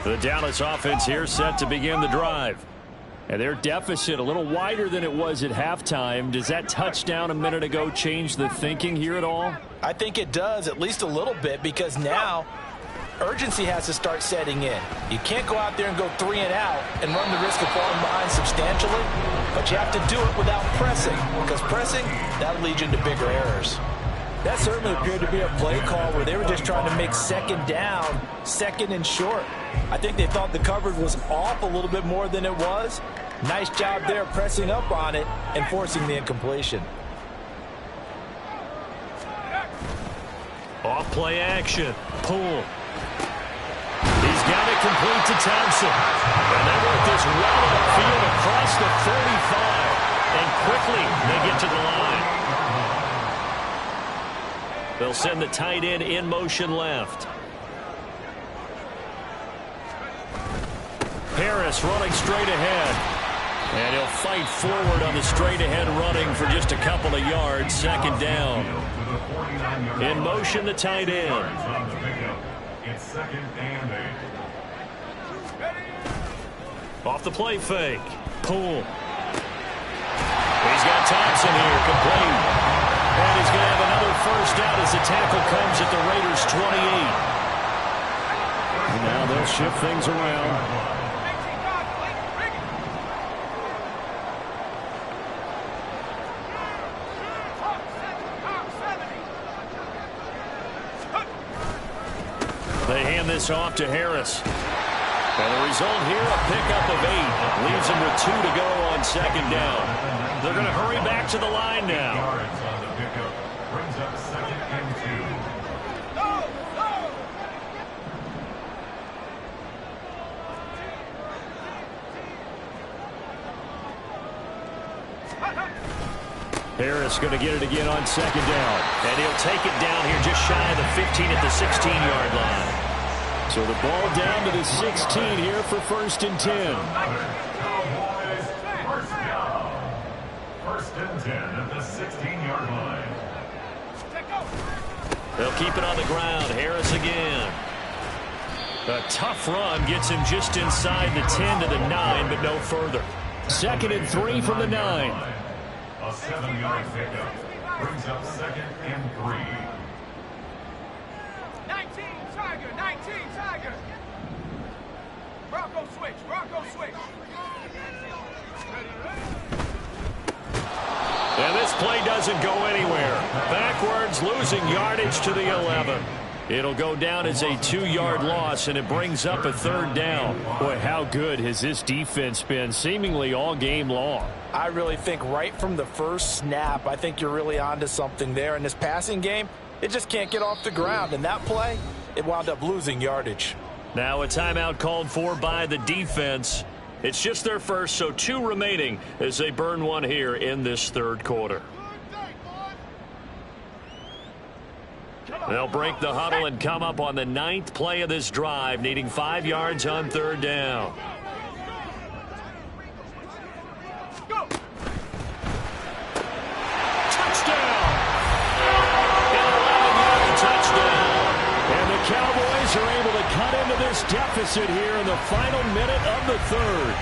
The Dallas offense here set to begin the drive. And their deficit a little wider than it was at halftime. Does that touchdown a minute ago change the thinking here at all? I think it does, at least a little bit, because now urgency has to start setting in. You can't go out there and go 3 and out and run the risk of falling behind substantially, but you have to do it without pressing, because pressing, that'll lead you into bigger errors. That certainly appeared to be a play call where they were just trying to make second down, second and short. I think they thought the coverage was off a little bit more than it was. Nice job there pressing up on it and forcing the incompletion. Off play action. Pull. He's got it complete to Thompson. And they work this right upfield across the 35. And quickly they get to the line. They'll send the tight end in motion left. Harris running straight ahead. And he'll fight forward on the straight ahead running for just a couple of yards. Second down. In motion, the tight end. It's second and 8. Off the play fake. Pull. He's got Thompson here, complete. And he's going to have another first down as the tackle comes at the Raiders' 28. And now they'll shift things around. They hand this off to Harris. And the result here, a pickup of 8. Leaves him with 2 to go on second down. They're going to hurry back to the line now. Yards on the pickup. Brings up second and 2. Harris going to get it again on second down. And he'll take it down here just shy of the 15 at the 16-yard line. So the ball down to the 16 here for first and 10. Cowboys, first down. First and 10 at the 16-yard line. They'll keep it on the ground. Harris again. A tough run gets him just inside the 10 to the 9, but no further. Second and 3 from the 9. A 7-yard pickup brings up second and 3. 19 Tiger, 19 Tiger. Bronco switch, Bronco switch. And this play doesn't go anywhere. Backwards, losing yardage to the 11. It'll go down as a 2-yard loss, and it brings up a third down. Boy, how good has this defense been seemingly all game long? I really think right from the first snap, I think you're really onto something there. In this passing game, it just can't get off the ground. And that play, it wound up losing yardage. Now a timeout called for by the defense. It's just their first, so 2 remaining as they burn one here in this third quarter. They'll break the huddle and come up on the 9th play of this drive, needing 5 yards on third down. Touchdown! An 11-yard touchdown. And the Cowboys are able to cut into this deficit here in the final minute of the third.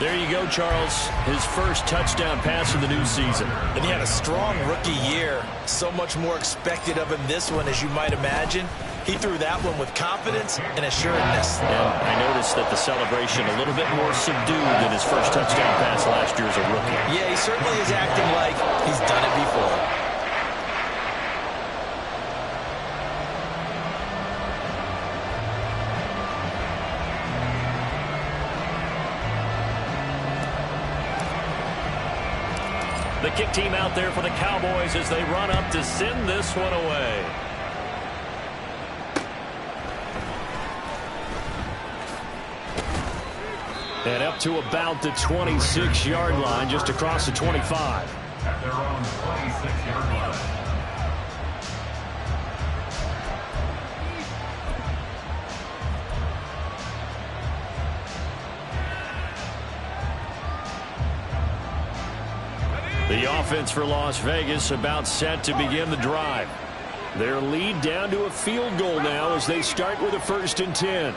There you go, Charles. His first touchdown pass of the new season. And he had a strong rookie year. So much more expected of him this one, as you might imagine. He threw that one with confidence and assuredness. And I noticed that the celebration a little bit more subdued than his first touchdown pass last year as a rookie. Yeah, he certainly is acting like he's done it before. The kick team out there for the Cowboys as they run up to send this one away. And up to about the 26-yard line, just across the 25. At their own 26-yard line. The offense for Las Vegas about set to begin the drive. Their lead down to a field goal now as they start with a 1st and 10.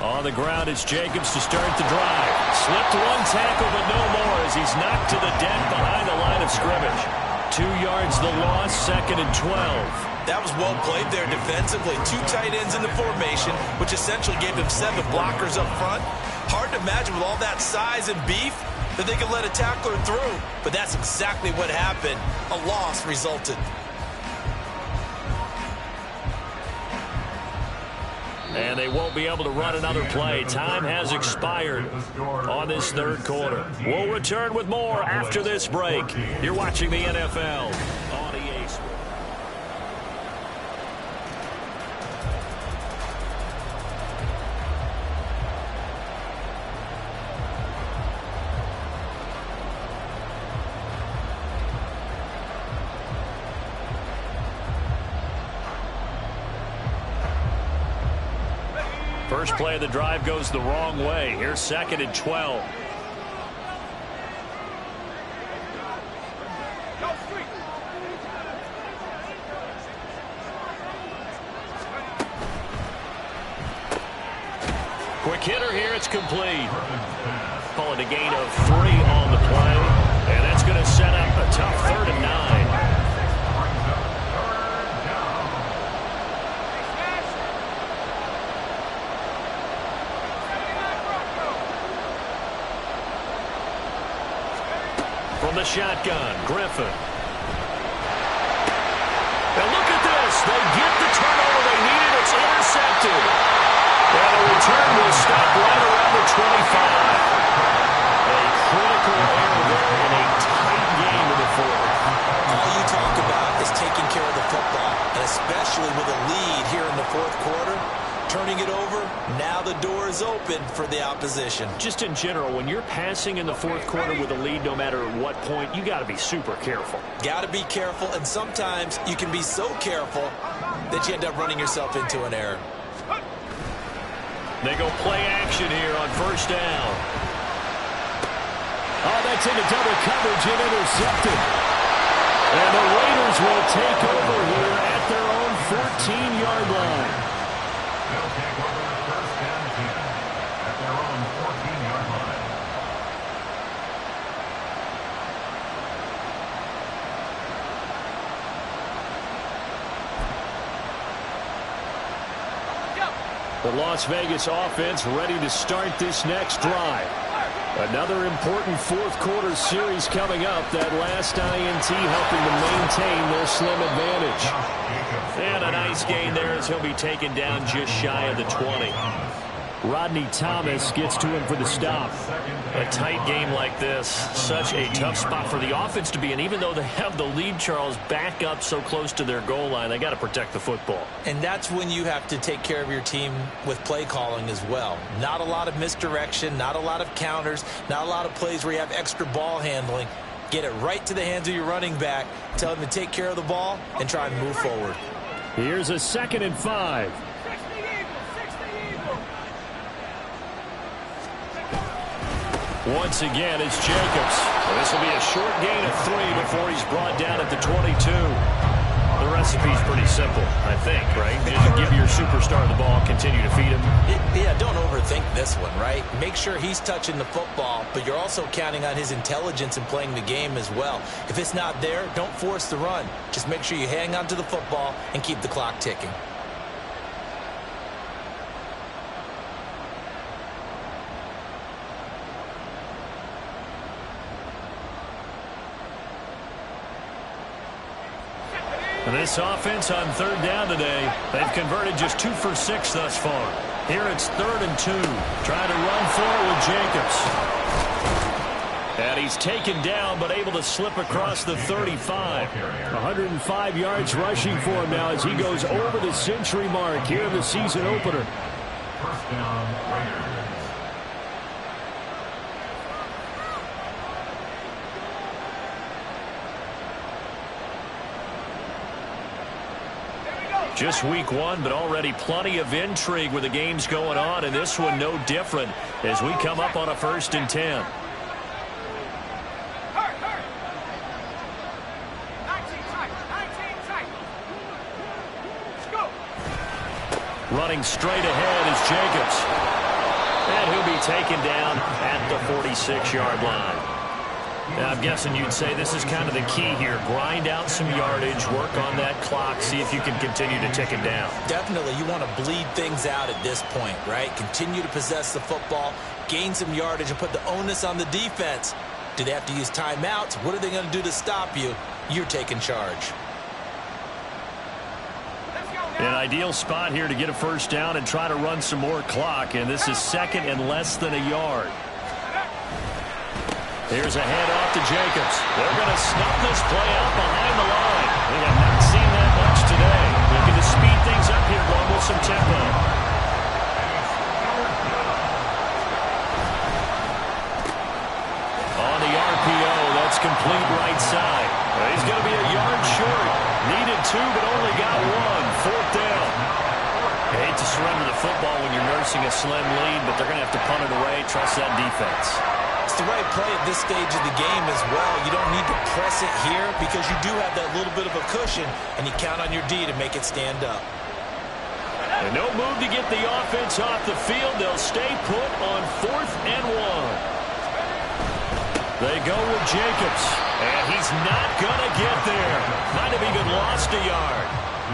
On the ground, it's Jacobs to start the drive. Slipped one tackle, but no more as he's knocked to the deck behind the line of scrimmage. 2 yards the loss, 2nd and 12. That was well played there defensively. 2 tight ends in the formation, which essentially gave him 7 blockers up front. Hard to imagine with all that size and beef that they could let a tackler through. But that's exactly what happened. A loss resulted. And they won't be able to run another play. Time has expired on this 3rd quarter. We'll return with more after this break. You're watching the NFL on EA Sports. First play of the drive goes the wrong way. Here's 2nd and 12. Quick hitter here. It's complete. Call it a gain of 3 on the play. And that's going to set up a tough 3rd and 9. From the shotgun, Griffin. And look at this. They get the turnover they needed. It's intercepted. And the return will stop right around the 25. A critical error there in a tight game in the 4th. All you talk about is taking care of the football, and especially with a lead here in the 4th quarter. Turning it over, now the door is open for the opposition. Just in general, when you're passing in the 4th quarter with a lead, no matter what point, you got to be super careful. Got to be careful, and sometimes you can be so careful that you end up running yourself into an error. They go play action here on 1st down. Oh, that's into double coverage and intercepted. And the Raiders will take over here at their own 14-yard line. They'll take over 1st and 10 at their own 14-yard line. The Las Vegas offense ready to start this next drive. Another important 4th quarter series coming up. That last INT helping to maintain their slim advantage. And a nice gain there as he'll be taken down just shy of the 20. Rodney Thomas gets to him for the stop. A tight game like this, such a tough spot for the offense to be in. Even though they have the lead, Charles, back up so close to their goal line, they got to protect the football. And that's when you have to take care of your team with play calling as well. Not a lot of misdirection, not a lot of counters, not a lot of plays where you have extra ball handling. Get it right to the hands of your running back, tell him to take care of the ball, and try and move forward. Here's a 2nd and 5. Once again, it's Jacobs. This will be a short gain of 3 before he's brought down at the 22. The recipe's pretty simple, I think, right? Just give your superstar the ball, continue to feed him. Yeah, don't overthink this one, right? Make sure he's touching the football, but you're also counting on his intelligence in playing the game as well. If it's not there, don't force the run. Just make sure you hang on to the football and keep the clock ticking. And this offense on 3rd down today, they've converted just 2 for 6 thus far. Here it's 3rd and 2. Trying to run forward with Jacobs. And he's taken down, but able to slip across the 35. 105 yards rushing for him now as he goes over the century mark here in the season opener. 1st down, Raiders. Just week 1, but already plenty of intrigue with the games going on, and this one no different as we come up on a 1st and 10. Running straight ahead is Jacobs. And he'll be taken down at the 46-yard line. Now, I'm guessing you'd say this is kind of the key here. Grind out some yardage, work on that clock, see if you can continue to tick it down. Definitely, you want to bleed things out at this point, right? Continue to possess the football, gain some yardage, and put the onus on the defense. Do they have to use timeouts? What are they going to do to stop you? You're taking charge. An ideal spot here to get a first down and try to run some more clock, and this is second and less than a yard. Here's a handoff to Jacobs. They're going to snuff this play out behind the line. We have not seen that much today. Looking to speed things up here, going with some tempo. On the RPO, that's complete right side. He's going to be a yard short. Needed two, but only got one. Fourth down. I hate to surrender the football when you're nursing a slim lead, but they're going to have to punt it away. Trust that defense. It's the right play at this stage of the game as well. You don't need to press it here because you do have that little bit of a cushion, and you count on your D to make it stand up. And no move to get the offense off the field. They'll stay put on 4th and 1. They go with Jacobs, and he's not going to get there. Might have even lost a yard.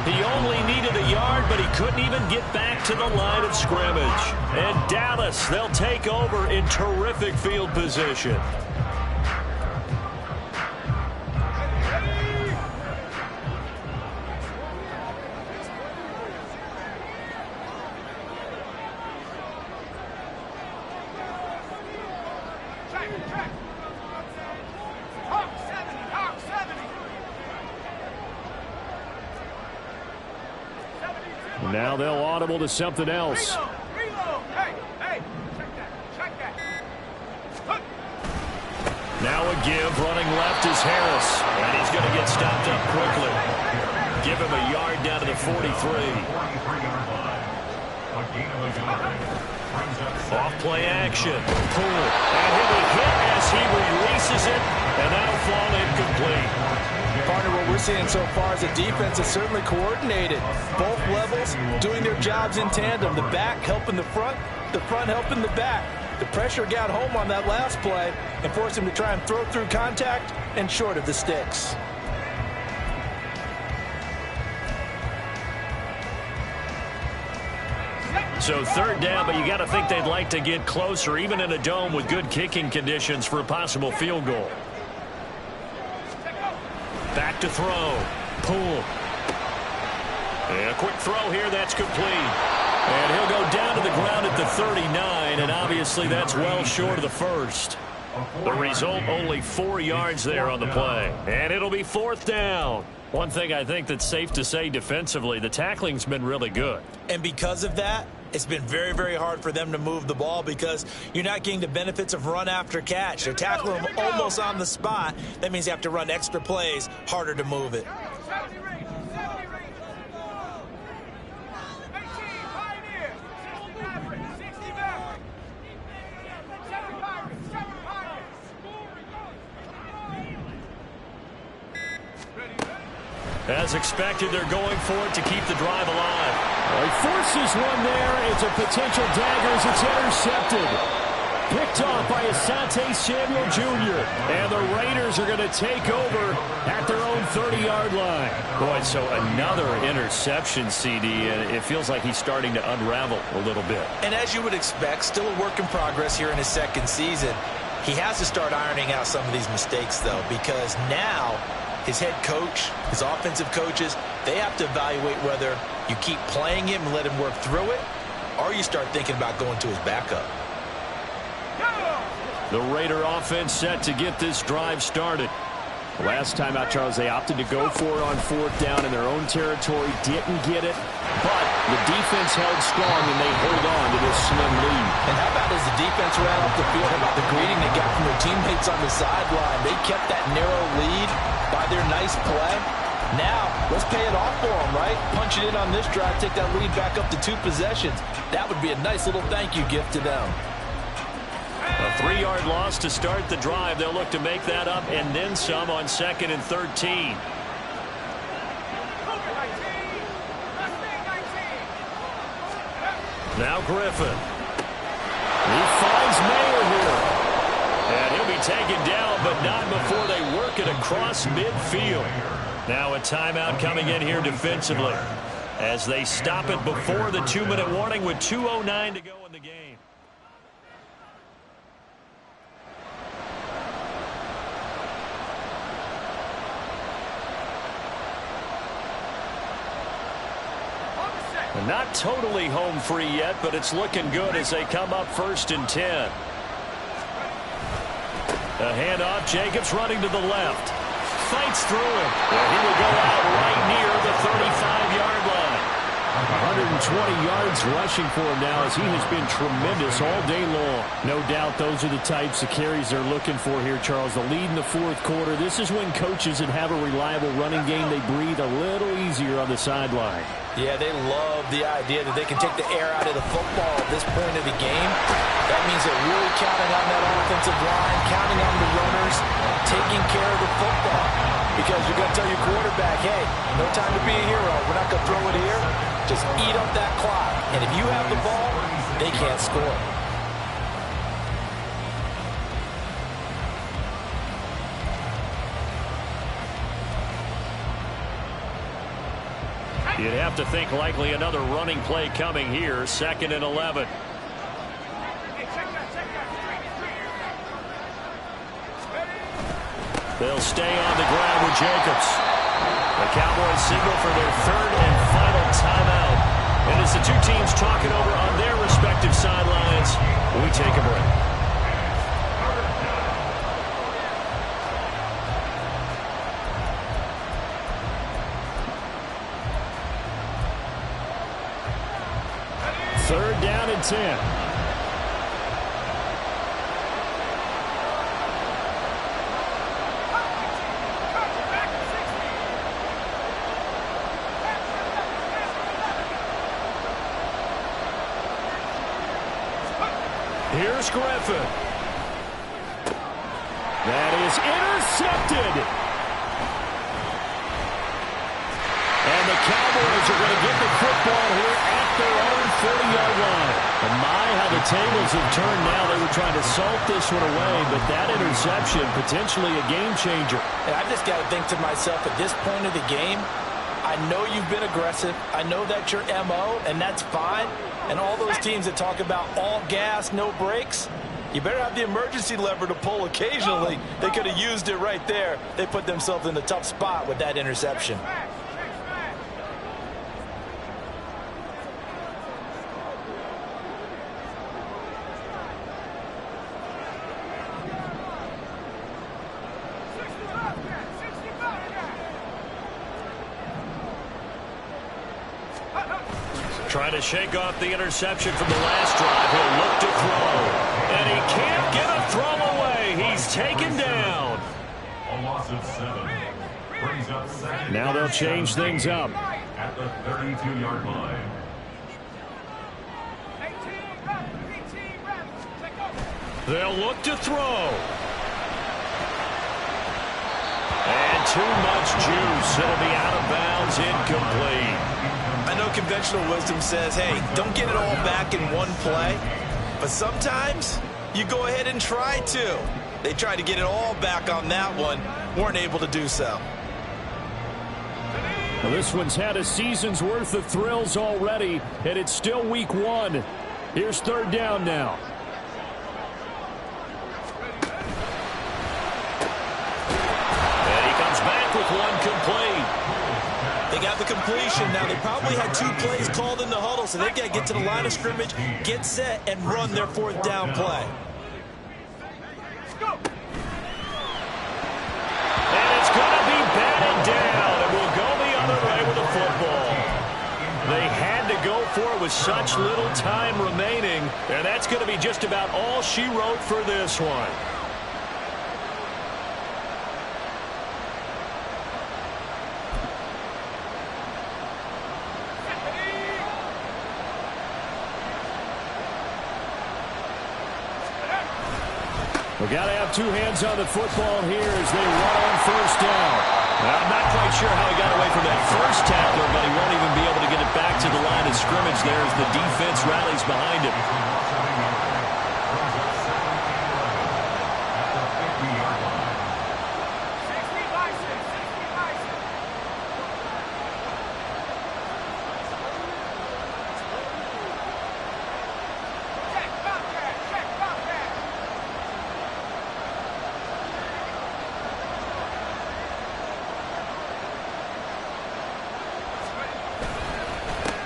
He only needed a yard, but he couldn't even get back to the line of scrimmage. And Dallas, they'll take over in terrific field position. Now they'll audible to something else. Reload. Hey, check that. Now a give, running left is Harris. And he's going to get stopped up quickly. Give him a yard down to the 43. Off play action. Poole. And he'll be hit as he releases it. And that'll fall incomplete. Partner, what we're seeing so far is the defense is certainly coordinated. Both levels doing their jobs in tandem. The back helping the front helping the back. The pressure got home on that last play and forced him to try and throw through contact and short of the sticks. So third down, but you got to think they'd like to get closer, even in a dome with good kicking conditions for a possible field goal. Back to throw. Poole. And a quick throw here. That's complete. And he'll go down to the ground at the 39, and obviously that's well short of the first. The result, only 4 yards there on the play. And it'll be 4th down. One thing I think that's safe to say defensively, the tackling's been really good. And because of that, it's been very, very hard for them to move the ball because you're not getting the benefits of run after catch. They're tackling them almost on the spot. That means you have to run extra plays, harder to move it. As expected, they're going for it to keep the drive alive. Well, he forces one there. It's a potential dagger as it's intercepted. Picked off by Asante Samuel Jr. And the Raiders are going to take over at their own 30-yard line. Boy, so another interception, CD, and it feels like he's starting to unravel a little bit. And as you would expect, still a work in progress here in his second season. He has to start ironing out some of these mistakes, though, because now his head coach, his offensive coaches, they have to evaluate whether you keep playing him and let him work through it, or you start thinking about going to his backup. The Raider offense set to get this drive started. Last time out, Charles, they opted to go for it on 4th down in their own territory, didn't get it, but the defense held strong and they hold on to this slim lead. And how about as the defense ran off the field, how about the greeting they got from their teammates on the sideline? They kept that narrow lead by their nice play. Now, let's pay it off for them, right? Punch it in on this drive, take that lead back up to 2 possessions. That would be a nice little thank you gift to them. A 3-yard loss to start the drive. They'll look to make that up and then some on 2nd and 13. Now Griffin. He finds Mayer here. And he'll be taken down, but not before they work it across midfield. Now a timeout coming in here defensively as they stop it before the 2-minute warning with 2:09 to go in the game. And not totally home free yet, but it's looking good as they come up 1st and 10. A handoff, Jacobs running to the left. Fights through it. And he will go out right near the 35-yard line. 120 yards rushing for him now as he has been tremendous all day long. No doubt those are the types of carries they're looking for here, Charles. The lead in the 4th quarter. This is when coaches that have a reliable running game, they breathe a little easier on the sideline. Yeah, they love the idea that they can take the air out of the football at this point of the game. That means they're really counting on that offensive line, counting on the runners, taking care of the football. Because you're going to tell your quarterback, hey, no time to be a hero. We're not going to throw it here. Just eat up that clock. And if you have the ball, they can't score. You'd have to think likely another running play coming here. 2nd and 11. They'll stay on the ground with Jacobs. The Cowboys signal for their 3rd and final timeout. And as the two teams talk it over on their respective sidelines, we take a break. Third down and 10. Here's Griffin. That is intercepted. And the Cowboys are going to get the football here at their own 40-yard line. And my, how the tables have turned now. They were trying to salt this one away, but that interception, potentially a game changer. And I just got to think to myself, at this point of the game, I know you've been aggressive. I know that's your MO, and that's fine. And all those teams that talk about all gas, no brakes, you better have the emergency lever to pull occasionally. They could have used it right there. They put themselves in a tough spot with that interception. Trying to shake off the interception from the last drive. He'll look to throw. And he can't get a throw away. He's taken down. A loss of 7. Brings up 2nd. Now they'll change things up. At the 32-yard line. They'll look to throw. And too much juice. It'll be out of bounds, incomplete. I know conventional wisdom says, hey, don't get it all back in one play. But sometimes you go ahead and try to. They tried to get it all back on that one. Weren't able to do so. Well, this one's had a season's worth of thrills already, and it's still week 1. Here's 3rd down now. And he comes back with one complete. They got the completion. Now, they probably had 2 plays called in the huddle, so they've got to get to the line of scrimmage, get set, and run their 4th down play. And it's going to be batted down, and we'll go the other way with the football. They had to go for it with such little time remaining, and that's going to be just about all she wrote for this one. We've got to have 2 hands on the football here as they run on 1st down. I'm not quite sure how he got away from that first tackler, but he won't even be able to get it back to the line of scrimmage there as the defense rallies behind him.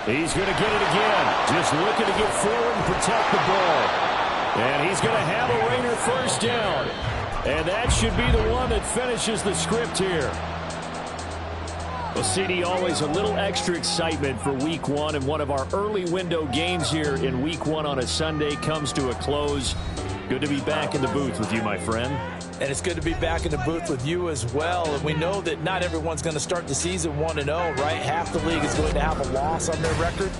He's going to get it again. Just looking to get forward and protect the ball. And he's going to have a Raider first down. And that should be the one that finishes the script here. Well, CD, always a little extra excitement for Week 1, and one of our early window games here in Week 1 on a Sunday comes to a close. Good to be back in the booth with you, my friend. And it's good to be back in the booth with you as well. And we know that not everyone's going to start the season 1-0, right? Half the league is going to have a loss on their record.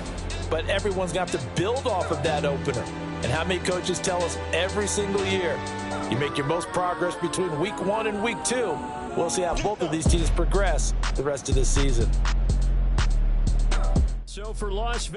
But everyone's going to have to build off of that opener. And how many coaches tell us every single year, you make your most progress between Week 1 and Week 2. We'll see how both of these teams progress the rest of this season. So for Las Vegas.